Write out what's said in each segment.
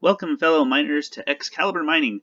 Welcome fellow miners to Excalibur Mining.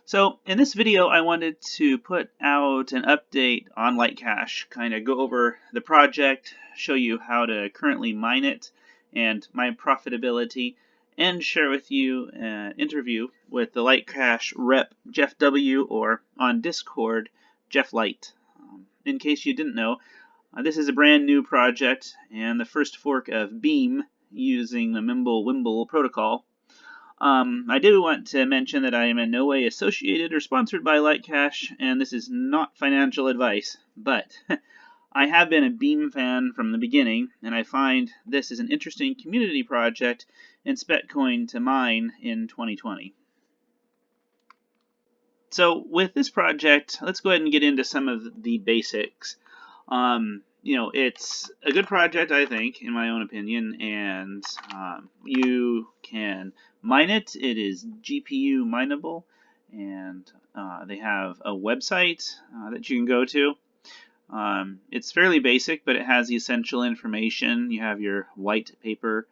So in this video I wanted to put out an update on LiteCash, kind of go over the project, show you how to currently mine it and my profitability, and share with you an interview with the LiteCash rep Jeff W, or on Discord Jeff Light. In case you didn't know, this is a brand new project and the first fork of Beam using the Mimble-Wimble protocol. I do want to mention that I am in no way associated or sponsored by LiteCash, and this is not financial advice, but I have been a Beam fan from the beginning, and I find this is an interesting community project and Spetcoin to mine in 2020. So with this project, let's go ahead and get into some of the basics. It's a good project, I think, in my own opinion, and you can mine it. It is GPU mineable, and they have a website that you can go to. It's fairly basic, but it has the essential information. You have your white paper,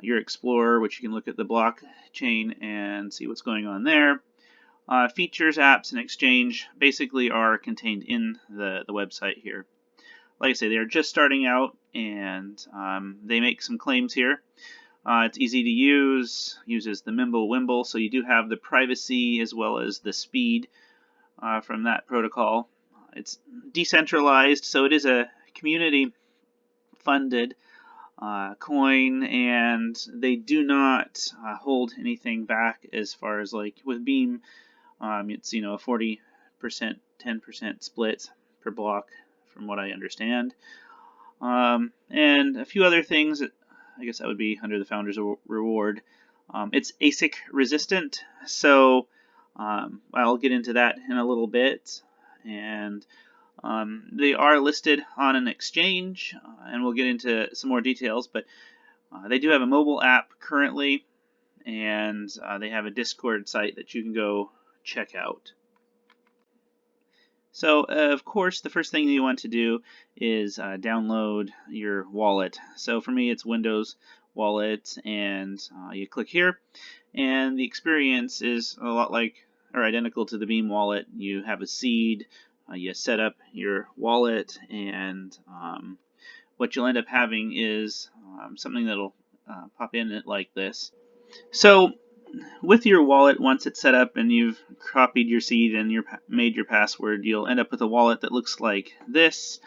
your Explorer, which you can look at the blockchain and see what's going on there. Features, apps, and exchange basically are contained in the website here. Like I say, they're just starting out, and they make some claims here. It's easy to use, uses the Mimble-Wimble, so you do have the privacy as well as the speed from that protocol. It's decentralized, so it is a community-funded coin, and they do not hold anything back as far as, like with Beam, it's a 40%, 10% split per block, from what I understand. And a few other things, I guess that would be under the Founder's Reward. It's ASIC resistant, so I'll get into that in a little bit. And they are listed on an exchange, and we'll get into some more details, but they do have a mobile app currently, and they have a Discord site that you can go check out. So, of course, the first thing you want to do is download your wallet. So for me, it's Windows Wallet, and you click here, and the experience is a lot like, or identical to the Beam wallet. You have a seed, you set up your wallet, and what you'll end up having is something that'll pop in it like this. So with your wallet, once it's set up and you've copied your seed and made your password, you'll end up with a wallet that looks like this.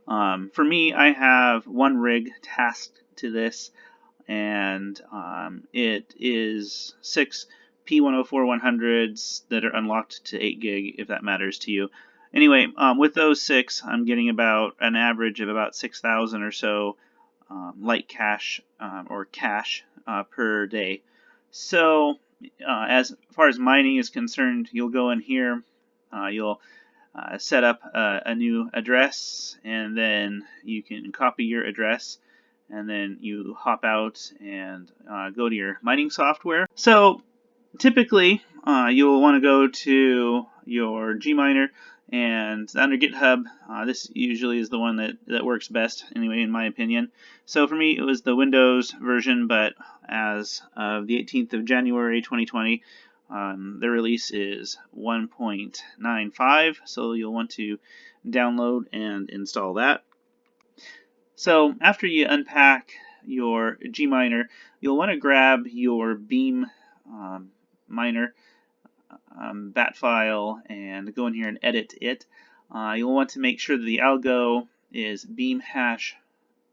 For me, I have one rig tasked to this, and it is 6 P104-100s that are unlocked to 8 gig, if that matters to you. Anyway, with those 6, I'm getting about an average of about 6,000 or so LiteCash or cash per day. So as far as mining is concerned, you'll go in here, you'll set up a new address, and then you can copy your address, and then you hop out and go to your mining software. So typically you'll want to go to your Gminer, and under GitHub, this usually is the one that works best, anyway, in my opinion. So for me, it was the Windows version, but as of the 18th of January 2020, the release is 1.95, so you'll want to download and install that. So after you unpack your Gminer, you'll want to grab your Beam miner bat file and go in here and edit it. You'll want to make sure that the algo is beam hash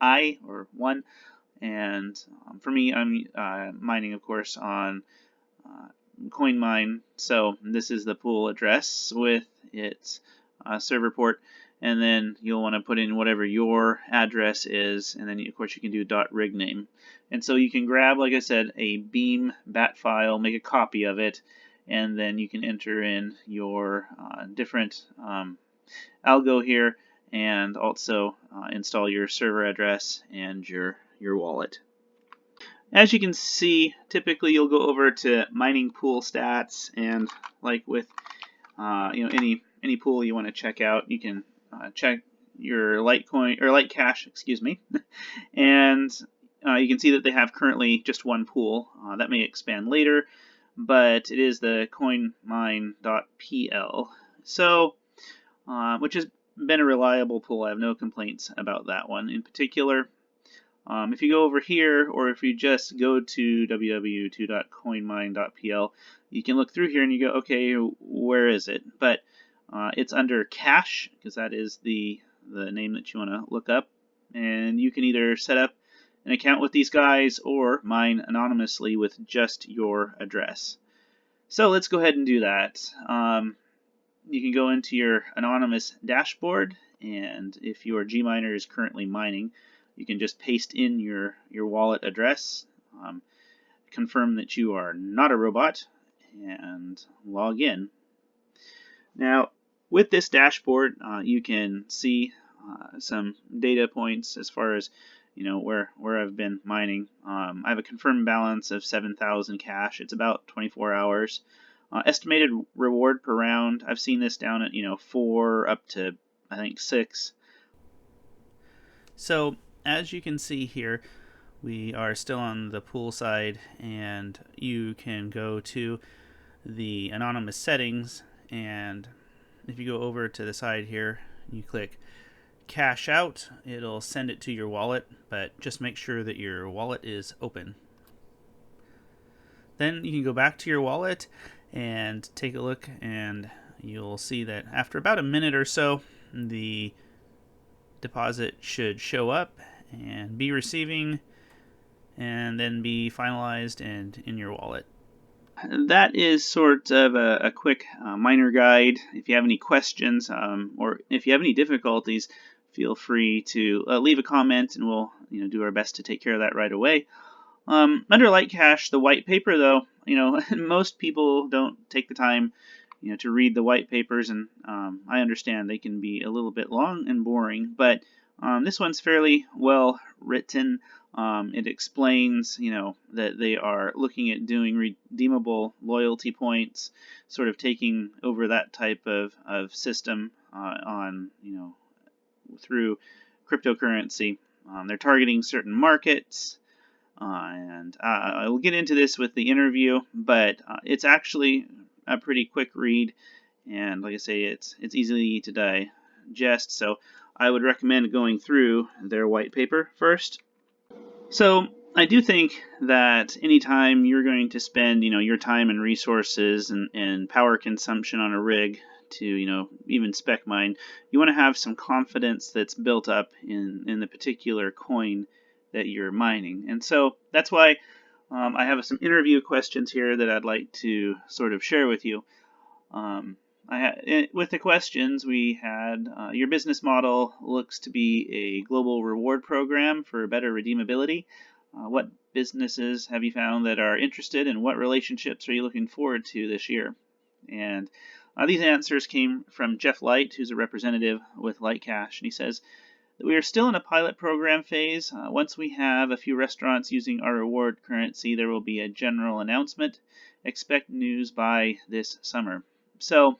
I, or 1, and for me, I'm mining, of course, on CoinMine, so this is the pool address with its server port, and then you'll want to put in whatever your address is, and then of course you can do .rig name. And so you can grab, like I said, a Beam bat file, make a copy of it, and then you can enter in your different algo here, and also install your server address and your wallet. As you can see, typically you'll go over to mining pool stats, and like with any pool you want to check out, you can check your LiteCash, and You can see that they have currently just one pool. That may expand later, but it is the coinmine.pl. So, which has been a reliable pool. I have no complaints about that one in particular. If you go over here, or if you just go to www.coinmine.pl, you can look through here and you go, okay, where is it? But it's under cash, because that is the name that you want to look up. And you can either set up an account with these guys or mine anonymously with just your address. So let's go ahead and do that. You can go into your anonymous dashboard, and if your Gminer is currently mining, you can just paste in your wallet address, confirm that you are not a robot, and log in. Now, with this dashboard, you can see some data points as far as where I've been mining. I have a confirmed balance of 7,000 cash. It's about 24 hours. Estimated reward per round, I've seen this down at 4 up to I think 6. So as you can see here, we are still on the pool side, and you can go to the anonymous settings, and if you go over to the side here, you click cash out, it'll send it to your wallet, but just make sure that your wallet is open. Then you can go back to your wallet and take a look, and you'll see that after about a minute or so, the deposit should show up and be receiving, and then be finalized and in your wallet. That is sort of a quick miner guide. If you have any questions or if you have any difficulties, feel free to leave a comment, and we'll do our best to take care of that right away. Under LiteCash, the white paper, though, most people don't take the time to read the white papers, and I understand they can be a little bit long and boring, but this one's fairly well written. It explains, that they are looking at doing redeemable loyalty points, sort of taking over that type of system on, through cryptocurrency. They're targeting certain markets, and I will get into this with the interview, but it's actually a pretty quick read, and like I say, it's easy to digest, so I would recommend going through their white paper first. So I do think that anytime you're going to spend, your time and resources and power consumption on a rig to, even spec mine, you want to have some confidence that's built up in the particular coin that you're mining. And so that's why I have some interview questions here that I'd like to sort of share with you. With the questions, we had your business model looks to be a global reward program for better redeemability. What businesses have you found that are interested, and what relationships are you looking forward to this year? And these answers came from Jeff Light, who's a representative with LiteCash, and he says that we are still in a pilot program phase. Once we have a few restaurants using our reward currency, there will be a general announcement. Expect news by this summer. So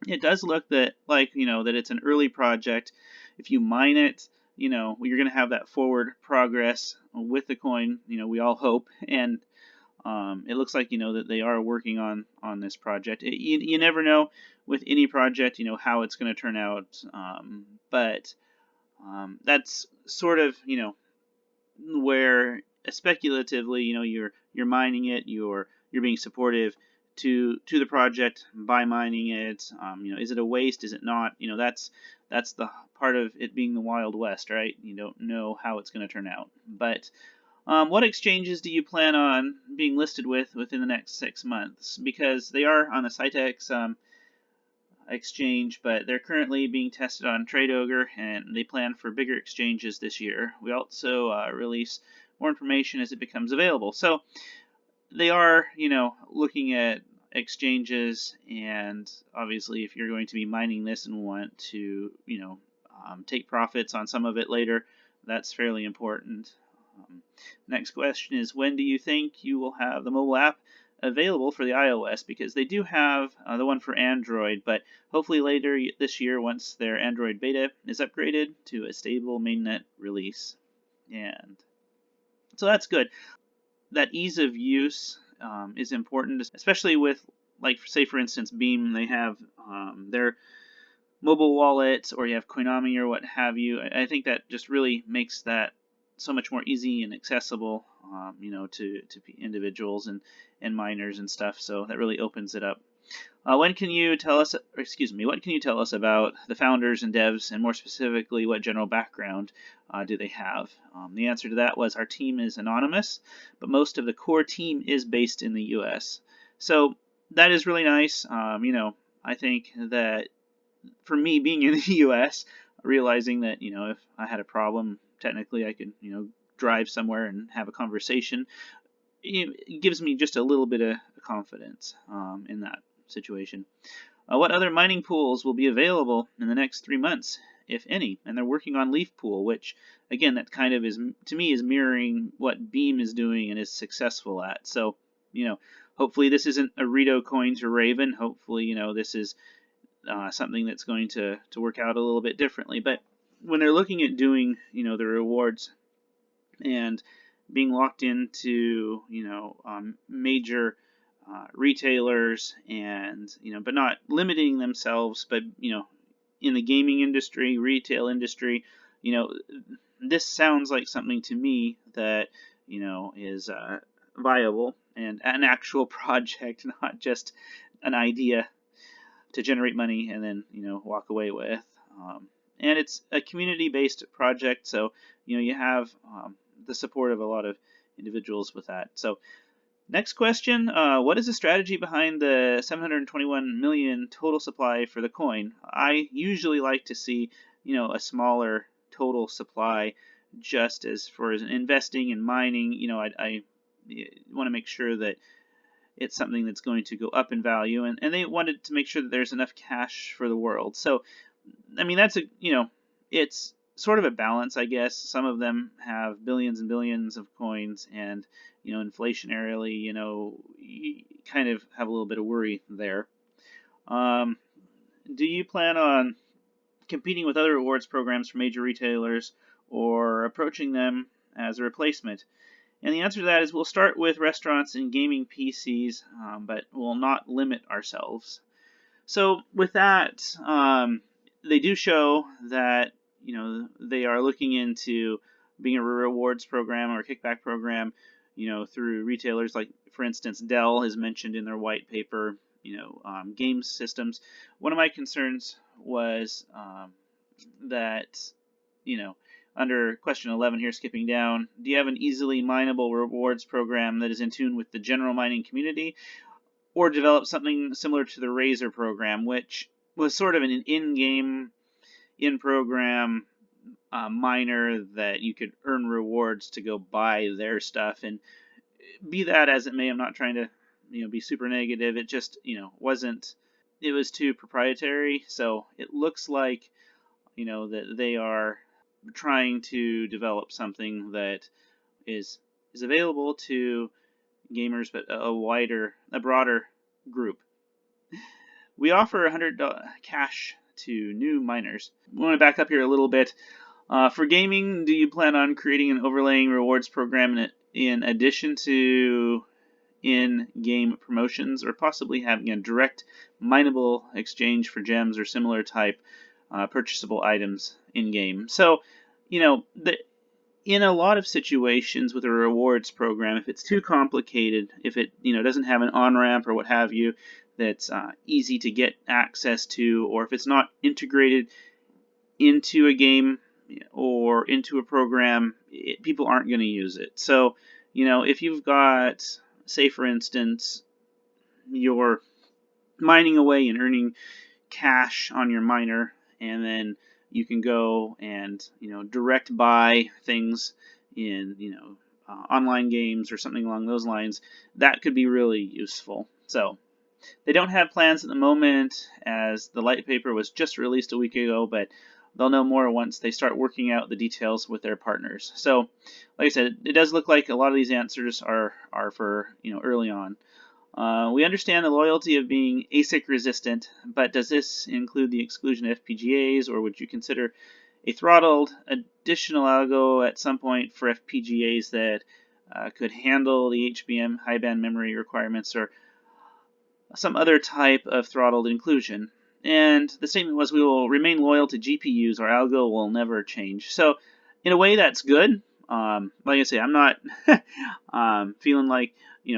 it does look that that it's an early project. If you mine it, you're going to have that forward progress with the coin. We all hope, and it looks like that they are working on this project. You never know with any project, how it's going to turn out, but that's sort of where speculatively, you're mining it, you're being supportive to the project by mining it. Is it a waste? Is it not? That's the part of it being the Wild West, right? You don't know how it's going to turn out. But what exchanges do you plan on being listed with within the next 6 months? Because they are on a Cytex exchange, but they're currently being tested on TradeOgre, and they plan for bigger exchanges this year. We also release more information as it becomes available. So they are, looking at exchanges, and obviously if you're going to be mining this and want to, take profits on some of it later, that's fairly important. Next question is, when do you think you will have the mobile app available for the iOS? Because they do have the one for Android, but hopefully later this year, once their Android beta is upgraded to a stable mainnet release. And So that's good. That ease of use is important, especially with, like, say for instance, Beam. They have their mobile wallet, or you have Koinami or what have you. I think that just really makes that so much more easy and accessible, to individuals and miners and stuff. So that really opens it up. When can you tell us, or excuse me, what can you tell us about the founders and devs, and more specifically, what general background do they have? The answer to that was, our team is anonymous, but most of the core team is based in the U.S. So that is really nice. I think that for me, being in the U.S., realizing that, if I had a problem, technically I could, drive somewhere and have a conversation, it gives me just a little bit of confidence in that situation. What other mining pools will be available in the next 3 months, if any? And they're working on Leaf Pool, which, again, that kind of is, to me, is mirroring what Beam is doing and is successful at. So, hopefully this isn't a Rito coin to Raven. Hopefully, this is something that's going to work out a little bit differently. But when they're looking at doing, the rewards and being locked into, major retailers, and, but not limiting themselves, but, in the gaming industry, retail industry, this sounds like something to me that, is viable and an actual project, not just an idea to generate money and then, walk away with. And it's a community-based project, so, you have the support of a lot of individuals with that. So, next question, what is the strategy behind the 721 million total supply for the coin? I usually like to see, a smaller total supply, just as for investing and mining. I want to make sure that it's something that's going to go up in value, and they wanted to make sure that there's enough cash for the world. So, I mean, that's it's sort of a balance, I guess. Some of them have billions and billions of coins, and, inflationarily, you kind of have a little bit of worry there. Do you plan on competing with other rewards programs for major retailers, or approaching them as a replacement? And the answer to that is, we'll start with restaurants and gaming PCs, but we'll not limit ourselves. So with that, they do show that, they are looking into being a rewards program or a kickback program, through retailers. Like, for instance, Dell is mentioned in their white paper, game systems. One of my concerns was that, under question 11 here, skipping down, do you have an easily mineable rewards program that is in tune with the general mining community, or develop something similar to the Razor program, which was sort of an in-game, in-program miner that you could earn rewards to go buy their stuff? And be that as it may, I'm not trying to, be super negative. It just, wasn't, it was too proprietary. So it looks like, that they are trying to develop something that is available to gamers, but a broader group. We offer $100 cash to new miners. We want to back up here a little bit. For gaming, do you plan on creating an overlaying rewards program in addition to in-game promotions, or possibly having a direct mineable exchange for gems or similar type purchasable items in-game? So, in a lot of situations with a rewards program, if it's too complicated, if it doesn't have an on-ramp or what have you that's easy to get access to, or if it's not integrated into a game or into a program, people aren't going to use it. So, if you've got, say for instance, you're mining away and earning cash on your miner, and then you can go and direct buy things in online games or something along those lines, that could be really useful. So they don't have plans at the moment, as the light paper was just released a week ago, but they'll know more once they start working out the details with their partners. So, like I said, it does look like a lot of these answers are for early on. We understand the loyalty of being ASIC resistant, but does this include the exclusion of FPGAs, or would you consider a throttled additional algo at some point for FPGAs that could handle the HBM high band memory requirements or some other type of throttled inclusion. And the statement was, we will remain loyal to GPUs. Our algo will never change. So in a way, that's good. Like I say, I'm not feeling like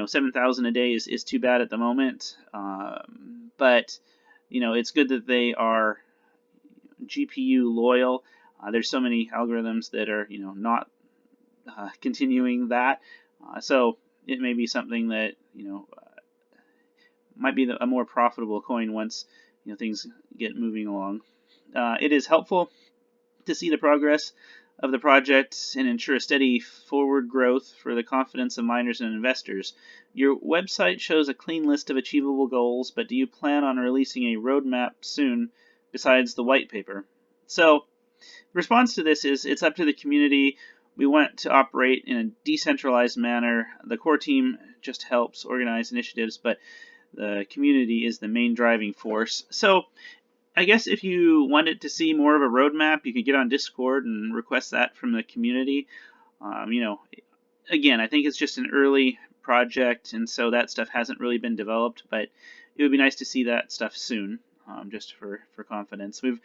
7,000 a day is too bad at the moment. But it's good that they are GPU loyal. There's so many algorithms that are not continuing that. So it may be something that might be a more profitable coin once things get moving along. It is helpful to see the progress of the project and ensure a steady forward growth for the confidence of miners and investors. Your website shows a clean list of achievable goals, but do you plan on releasing a roadmap soon besides the white paper? So the response to this is, it's up to the community. We want to operate in a decentralized manner. The core team just helps organize initiatives, but the community is the main driving force. So I guess if you wanted to see more of a roadmap, you could get on Discord and request that from the community. Again, I think it's just an early project, and so that stuff hasn't really been developed, but it would be nice to see that stuff soon, just for confidence. We've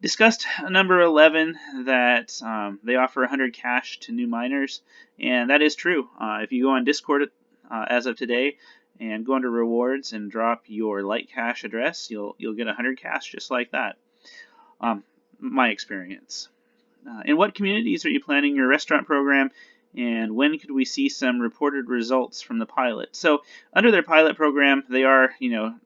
discussed number 11, that they offer 100 cash to new miners, and that is true. If you go on Discord as of today and go under rewards and drop your LiteCash address, you'll get 100 cash just like that. My experience. In what communities are you planning your restaurant program, and when could we see some reported results from the pilot? So under their pilot program, they are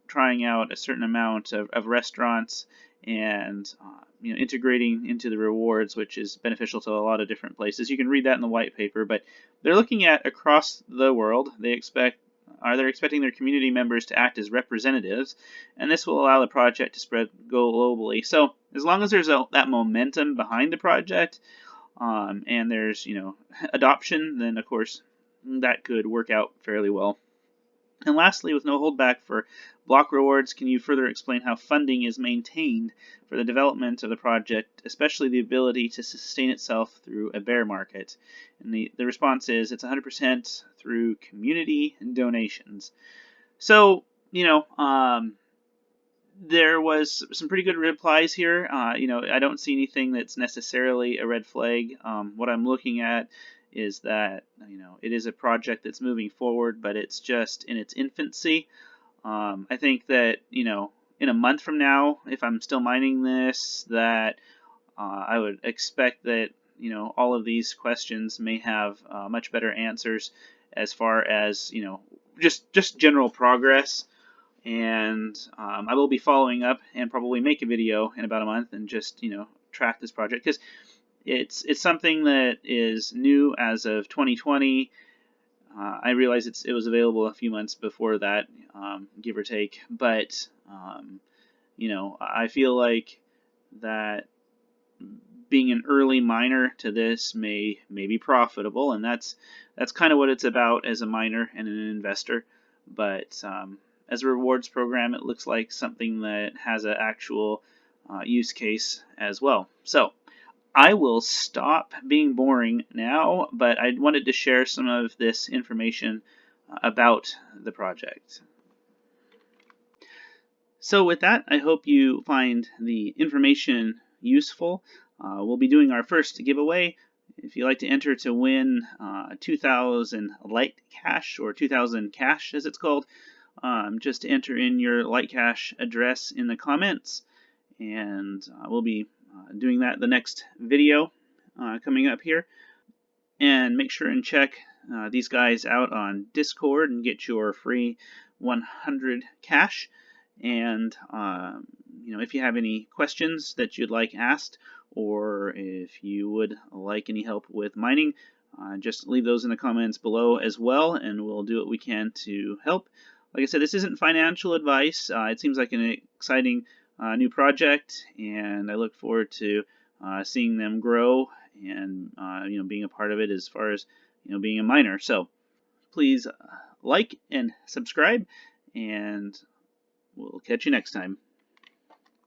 trying out a certain amount of restaurants and integrating into the rewards, which is beneficial to a lot of different places. You can read that in the white paper, but they're looking at across the world. They're expecting their community members to act as representatives, and this will allow the project to spread globally. So as long as there's that momentum behind the project, and there's adoption, then of course that could work out fairly well. And lastly, with no holdback for block rewards, can you further explain how funding is maintained for the development of the project, especially the ability to sustain itself through a bear market? And the response is, it's 100% through community donations. So, there was some pretty good replies here. I don't see anything that's necessarily a red flag. What I'm looking at is that it is a project that's moving forward, but it's just in its infancy. I think that in a month from now, if I'm still mining this, that I would expect that all of these questions may have much better answers as far as just general progress. And I will be following up and probably make a video in about a month and just track this project, because it's something that is new as of 2020. I realize it was available a few months before that, give or take, but I feel like that being an early miner to this may be profitable, and that's kind of what it's about as a miner and an investor. But as a rewards program, it looks like something that has an actual use case as well. So I will stop being boring now, but I wanted to share some of this information about the project. So with that, I hope you find the information useful. We'll be doing our first giveaway. If you'd like to enter to win 2,000 LiteCash, or 2,000 cash as it's called, just enter in your LiteCash address in the comments, and we'll be doing that the next video coming up here. And make sure and check these guys out on Discord and get your free 100 cash. And if you have any questions that you'd like asked, or if you would like any help with mining, just leave those in the comments below as well, and we'll do what we can to help. Like I said, this isn't financial advice. It seems like an exciting new project, and I look forward to seeing them grow and being a part of it as far as being a miner. So please like and subscribe, and we'll catch you next time.